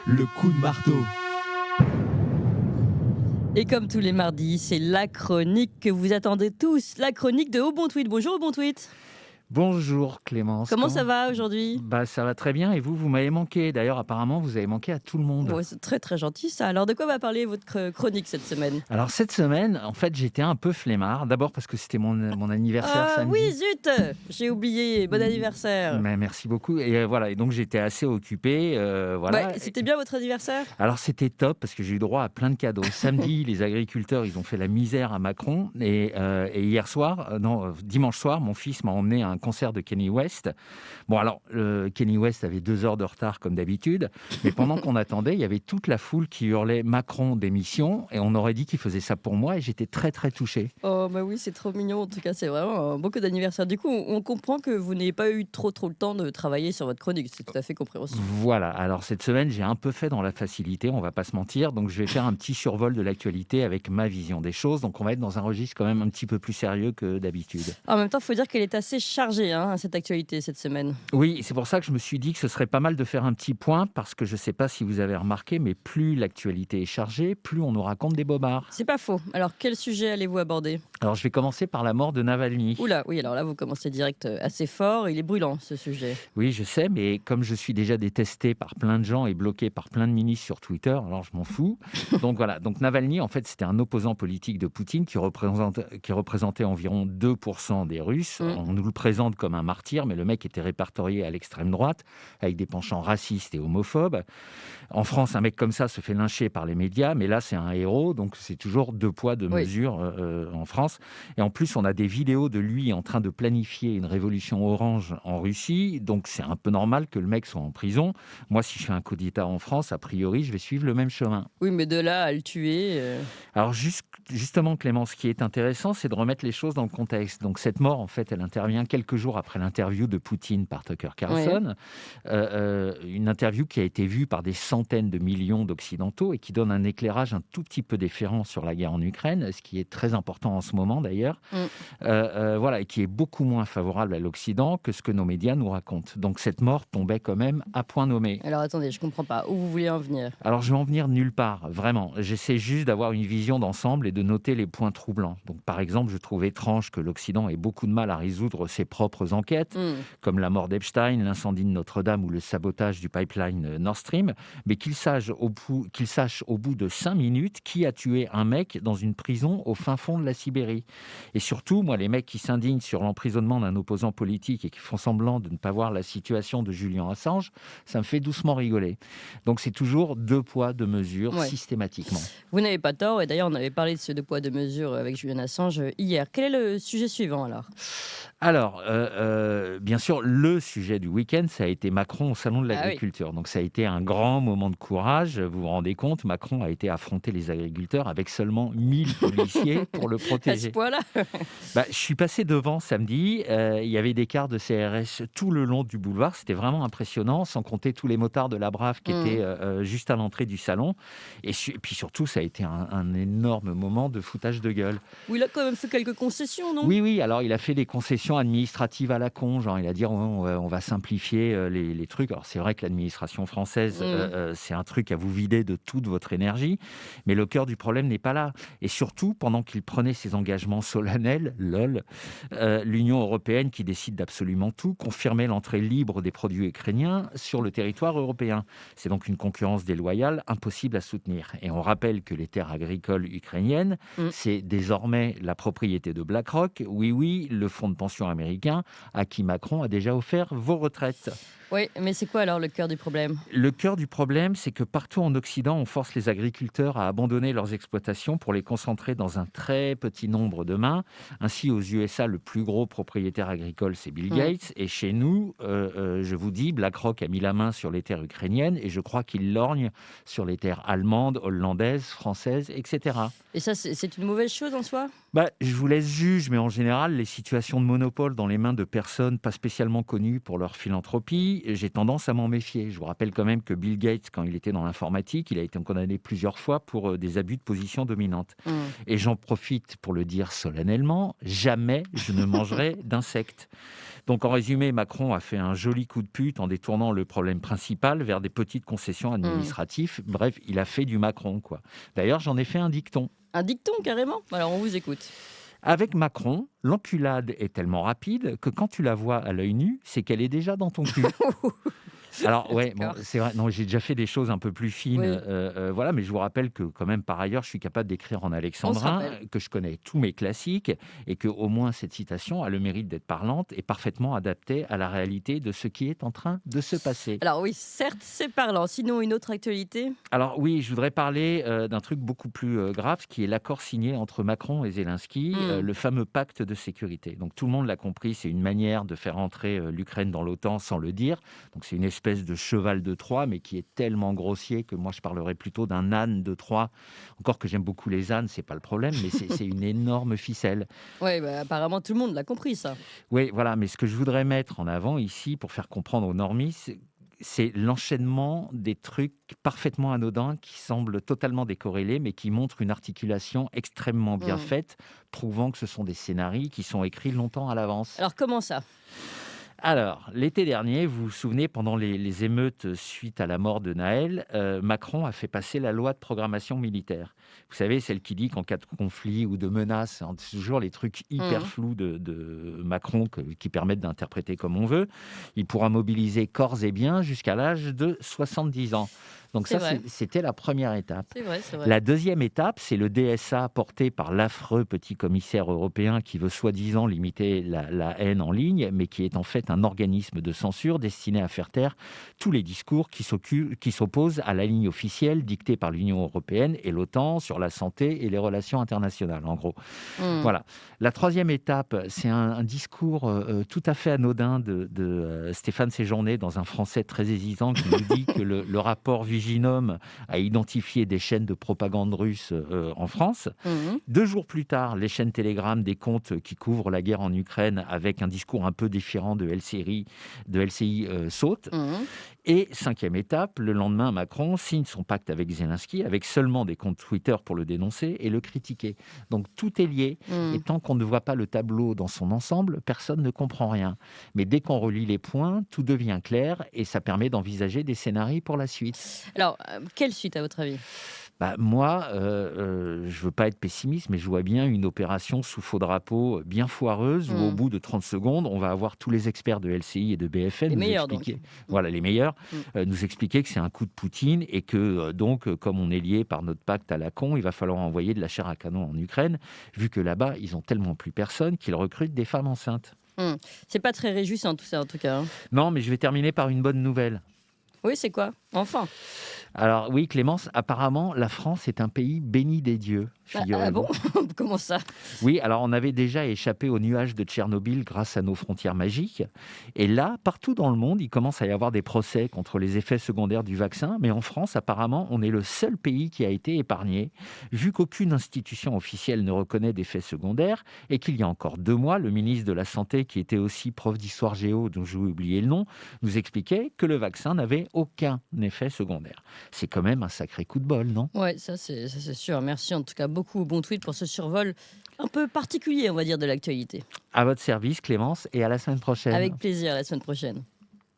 le coup de marteau. Et comme tous les mardis, c'est la chronique que vous attendez tous, la chronique de Au Bon Tweet. Bonjour Au Bon Tweet. Bonjour Clémence, Comment ça va aujourd'hui? Ça va très bien et vous m'avez manqué. D'ailleurs, apparemment, vous avez manqué à tout le monde. Ouais, c'est très très gentil ça. Alors de quoi va parler votre chronique cette semaine? Alors cette semaine, en fait, j'étais un peu flemmard. D'abord parce que c'était mon anniversaire Ah oui, samedi. zut! J'ai oublié. Bon anniversaire. Mais merci beaucoup. Et voilà, et donc j'étais assez occupé. Ouais, Voilà. c'était bien votre anniversaire? Alors c'était top parce que j'ai eu droit à plein de cadeaux. Samedi, les agriculteurs, ils ont fait la misère à Macron. Et hier soir, dimanche soir, mon fils m'a emmené à un concert de Kanye West. Bon alors, Kanye West avait 2 heures de retard comme d'habitude. Mais pendant qu'on attendait, il y avait toute la foule qui hurlait Macron démission. Et on aurait dit qu'il faisait ça pour moi. Et j'étais très très touché. Oh bah oui, c'est trop mignon. En tout cas, c'est vraiment beaucoup d'anniversaires. Du coup, on comprend que vous n'ayez pas eu trop le temps de travailler sur votre chronique. C'est tout à fait compréhensible. Voilà, alors cette semaine, j'ai un peu fait dans la facilité, on va pas se mentir, donc je vais faire un petit survol de l'actualité avec ma vision des choses, donc on va être dans un registre quand même un petit peu plus sérieux que d'habitude. En même temps, il faut dire qu'elle est assez chargée, hein, cette actualité cette semaine. Oui, c'est pour ça que je me suis dit que ce serait pas mal de faire un petit point, parce que je sais pas si vous avez remarqué, mais plus l'actualité est chargée, plus on nous raconte des bobards. C'est pas faux. Alors, quel sujet allez-vous aborder? Alors je vais commencer par la mort de Navalny. Oula, oui, alors là, vous commencez direct assez fort. Il est brûlant, ce sujet. Oui, je sais, mais comme je suis déjà détesté par plein de gens et bloqué par plein de ministres sur Twitter, alors je m'en fous. Donc voilà, donc Navalny, en fait, c'était un opposant politique de Poutine qui représentait environ 2% des Russes. Mm. On nous le présente comme un martyr, mais le mec était répertorié à l'extrême droite, avec des penchants racistes et homophobes. En France, un mec comme ça se fait lyncher par les médias, mais là, c'est un héros, donc c'est toujours 2 poids, 2 Oui. mesures en France. Et en plus, on a des vidéos de lui en train de planifier une révolution orange en Russie, donc c'est un peu normal que le mec soit en prison. Moi, si je fais un coup d'État en France, a priori, je vais suivre le même chemin. Oui, mais de là à le tuer. Alors justement, Clément, ce qui est intéressant, c'est de remettre les choses dans le contexte. Donc cette mort, en fait, elle intervient quelques jours après l'interview de Poutine par Tucker Carlson, une interview qui a été vue par des centaines de millions d'Occidentaux et qui donne un éclairage un tout petit peu différent sur la guerre en Ukraine, ce qui est très important en ce moment d'ailleurs, Mm. voilà, et qui est beaucoup moins favorable à l'Occident que ce que nos médias nous racontent. Donc cette mort tombait quand même à point nommé. Alors attendez, je comprends pas. Où vous voulez en venir? Alors, je vais en venir nulle part, vraiment. J'essaie juste d'avoir une vision d'ensemble et de noter les points troublants. Donc, par exemple, je trouve étrange que l'Occident ait beaucoup de mal à résoudre ses propres enquêtes, Mm. comme la mort d'Epstein, l'incendie de Notre-Dame ou le sabotage du pipeline Nord Stream, mais qu'il sache au bout de 5 minutes qui a tué un mec dans une prison au fin fond de la Sibérie. Et surtout, moi, les mecs qui s'indignent sur l'emprisonnement d'un opposant politique et qui font semblant de ne pas voir la situation de Julian Assange, ça me fait doucement rigoler. Donc c'est toujours 2 poids, 2 mesures, Ouais. systématiquement. Vous n'avez pas tort. Et d'ailleurs, on avait parlé de ce 2 poids 2 mesures avec Julian Assange hier. Quel est le sujet suivant alors? Alors, bien sûr, le sujet du week-end, ça a été Macron au Salon de Ah oui. l'Agriculture. Donc ça a été un grand moment de courage. Vous vous rendez compte, Macron a été affronter les agriculteurs avec seulement 1000 policiers pour le À ce protéger. point-là? Je suis passé devant samedi, il y avait des cars de CRS tout le long du boulevard. C'était vraiment impressionnant, sans compter tous les motards de la Brave qui étaient juste à l'entrée du salon. Et puis surtout, ça a été un énorme moment de foutage de gueule. Ou il a quand même fait quelques concessions, non? Oui, oui, alors il a fait des concessions administratives à la con, genre il a dit on va simplifier les trucs. Alors c'est vrai que l'administration française, c'est un truc à vous vider de toute votre énergie, mais le cœur du problème n'est pas là. Et surtout, pendant qu'il prenait ses engagements solennels, lol, l'Union européenne, qui décide d'absolument tout, confirmait l'entrée libre des produits ukrainiens sur le territoire européen. C'est donc une concurrence déloyale impossible à soutenir. Et on rappelle que les terres agricoles ukrainiennes, Mm. c'est désormais la propriété de BlackRock. Oui, oui, le fonds de pension américain à qui Macron a déjà offert vos retraites. Oui, mais c'est quoi alors le cœur du problème? Le cœur du problème, c'est que partout en Occident, on force les agriculteurs à abandonner leurs exploitations pour les concentrer dans un très petit nombre de mains. Ainsi, aux USA, le plus gros propriétaire agricole, c'est Bill Gates. Et chez nous, je vous dis, BlackRock a mis la main sur les terres ukrainiennes et je crois qu'il lorgne sur les terres allemandes, hollandaises, françaises, etc. Et ça, c'est une mauvaise chose en soi? Je vous laisse juge, mais en général, les situations de monopole dans les mains de personnes pas spécialement connues pour leur philanthropie, j'ai tendance à m'en méfier. Je vous rappelle quand même que Bill Gates, quand il était dans l'informatique, il a été condamné plusieurs fois pour des abus de position dominante. Mm. Et j'en profite pour le dire solennellement, jamais je ne mangerai d'insectes. Donc en résumé, Macron a fait un joli coup de pute en détournant le problème principal vers des petites concessions Mmh. administratives. Bref, il a fait du Macron, quoi. D'ailleurs, j'en ai fait un dicton. Un dicton carrément? Alors on vous écoute. Avec Macron, l'enculade est tellement rapide que quand tu la vois à l'œil nu, c'est qu'elle est déjà dans ton cul. Alors ouais, bon, D'accord. c'est vrai, non, j'ai déjà fait des choses un peu plus fines, Oui, voilà, mais je vous rappelle que quand même, par ailleurs, je suis capable d'écrire en on se alexandrin, rappelle. que je connais tous mes classiques et que au moins cette citation a le mérite d'être parlante et parfaitement adaptée à la réalité de ce qui est en train de se passer. Alors oui, certes, c'est parlant. Sinon, une autre actualité? Alors oui, je voudrais parler, d'un truc beaucoup plus, grave, qui est l'accord signé entre Macron et Zelensky, Mmh. le fameux pacte de sécurité. Donc tout le monde l'a compris, c'est une manière de faire entrer, l'Ukraine dans l'OTAN sans le dire. Donc c'est une espèce de cheval de Troie, mais qui est tellement grossier que moi je parlerais plutôt d'un âne de Troie. Encore que j'aime beaucoup les ânes, c'est pas le problème, mais c'est une énorme ficelle. Ouais, bah, apparemment tout le monde l'a compris ça. Oui, voilà, mais ce que je voudrais mettre en avant ici pour faire comprendre aux normies, c'est l'enchaînement des trucs parfaitement anodins qui semblent totalement décorrélés, mais qui montrent une articulation extrêmement bien Mmh. faite, prouvant que ce sont des scénarios qui sont écrits longtemps à l'avance. Alors comment ça? Alors, l'été dernier, vous vous souvenez, pendant les émeutes suite à la mort de Naël, Macron a fait passer la loi de programmation militaire. Vous savez, celle qui dit qu'en cas de conflit ou de menace, hein, c'est toujours les trucs hyper Mmh. flous de Macron qui permettent d'interpréter comme on veut, il pourra mobiliser corps et biens jusqu'à l'âge de 70 ans. Donc C'est ça, vrai, c'était la première étape. c'est vrai, c'est vrai. La deuxième étape, c'est le DSA porté par l'affreux petit commissaire européen qui veut soi-disant limiter la haine en ligne, mais qui est en fait un organisme de censure destiné à faire taire tous les discours qui s'opposent à la ligne officielle dictée par l'Union européenne et l'OTAN sur la santé et les relations internationales, en gros. Mmh. Voilà. La troisième étape, c'est un discours tout à fait anodin de Stéphane Séjourné dans un français très hésitant qui nous dit que le rapport Viginum a identifié des chaînes de propagande russe en France. Mmh. 2 jours plus tard, les chaînes Telegram des comptes qui couvrent la guerre en Ukraine avec un discours un peu différent de LCI sautent. Mmh. Et cinquième étape, le lendemain, Macron signe son pacte avec Zelensky avec seulement des comptes Twitter pour le dénoncer et le critiquer. Donc tout est lié. Et Mmh. tant qu'on ne voit pas le tableau dans son ensemble, personne ne comprend rien. Mais dès qu'on relie les points, tout devient clair et ça permet d'envisager des scénarios pour la suite. Alors, quelle suite à votre avis? Bah, moi, je veux pas être pessimiste, mais je vois bien une opération sous faux drapeau bien foireuse où au Mmh. bout de 30 secondes, on va avoir tous les experts de LCI et de BFM Les nous meilleurs donc? expliquer, Mmh. voilà les meilleurs, Mmh. nous expliquer que c'est un coup de Poutine et que donc comme on est lié par notre pacte à la con, il va falloir envoyer de la chair à canon en Ukraine, vu que là-bas, ils ont tellement plus personne qu'ils recrutent des femmes enceintes. Mmh. C'est pas très réjouissant tout ça en tout cas, hein. Non, mais je vais terminer par une bonne nouvelle. Oui, c'est quoi? Enfin? Alors oui, Clémence, apparemment, la France est un pays béni des dieux, Ah bon? figurez-vous. Comment ça? Oui, alors on avait déjà échappé aux nuages de Tchernobyl grâce à nos frontières magiques. Et là, partout dans le monde, il commence à y avoir des procès contre les effets secondaires du vaccin. Mais en France, apparemment, on est le seul pays qui a été épargné, vu qu'aucune institution officielle ne reconnaît d'effets secondaires et qu'il y a encore 2 mois, le ministre de la Santé, qui était aussi prof d'histoire géo, dont j'ai oublié le nom, nous expliquait que le vaccin n'avait aucun effet secondaire. C'est quand même un sacré coup de bol, non? Ouais, ça c'est sûr. Merci en tout cas beaucoup, bon tweet pour ce survol un peu particulier, on va dire, de l'actualité. À votre service, Clémence, et à la semaine prochaine. Avec plaisir, à la semaine prochaine.